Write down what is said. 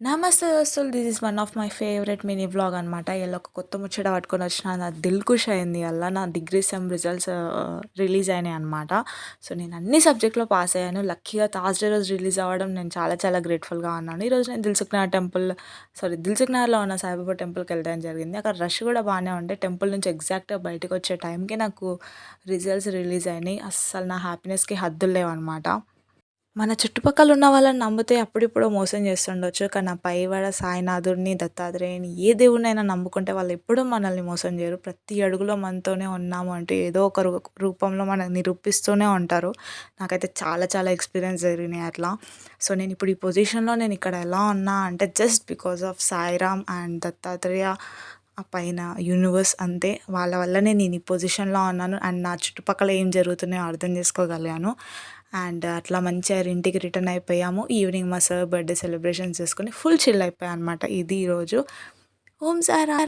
నమస్తే దోస్తులు, this is one of my favourite mini vlog అనమాట. ఇలా ఒక కొత్త ముచ్చట పట్టుకొని వచ్చిన నా దిల్ ఖుష్ అయింది. అలా నా డిగ్రీ సెమ్ రిజల్ట్స్ రిలీజ్ అయినాయి అనమాట. సో నేను అన్ని సబ్జెక్ట్లో పాస్ అయ్యాను. లక్కీగా థర్స్డే రోజు రిలీజ్ అవ్వడం నేను చాలా చాలా గ్రేట్ఫుల్గా ఉన్నాను. ఈరోజు నేను దిల్సుఖ్నగర్లో ఉన్న సాయిబాబా టెంపుల్కి వెళ్ళడం జరిగింది. అక్కడ రష్ కూడా బాగానే ఉండే. టెంపుల్ నుంచి ఎగ్జాక్ట్గా బయటకు వచ్చే టైంకి నాకు రిజల్ట్స్ రిలీజ్ అయినాయి. అస్సలు నా హ్యాపీనెస్కి హద్దులు లేవన్నమాట. మన చుట్టుపక్కల ఉన్న వాళ్ళని నమ్మితే అప్పుడిప్పుడు మోసం చేస్తుండొచ్చు. కానీ ఆ పైవాడ సాయినాథుడిని, దత్తాత్రేయుని ఏ దేవుడినైనా నమ్ముకుంటే వాళ్ళు ఎప్పుడూ మనల్ని మోసం చేయరు. ప్రతి అడుగులో మనతోనే ఉన్నాము అంటే ఏదో ఒక రూపంలో మనకు నిరూపిస్తూనే ఉంటారు. నాకైతే చాలా చాలా ఎక్స్పీరియన్స్ జరిగినాయి అట్లా. సో నేను ఇప్పుడు ఈ పొజిషన్‌లో నేను ఇక్కడ ఎలా ఉన్నా అంటే just because of Sairam and Dattatreya, ఆ పైన యూనివర్స్ అంతే. వాళ్ళ వల్లనే నేను ఈ పొజిషన్‌లో ఉన్నాను. అండ్ నా చుట్టుపక్కల ఏం జరుగుతున్నాయో అర్థం చేసుకోగలిగాను. అండ్ అట్లా మంచిగా ఇంటికి రిటర్న్ అయిపోయాము. ఈవినింగ్ మా సార్ బర్త్డే సెలబ్రేషన్స్ చేసుకొని ఫుల్ చిల్ అయిపోయా అనమాట. ఇది ఈరోజు. ఓం సాయిరామ్.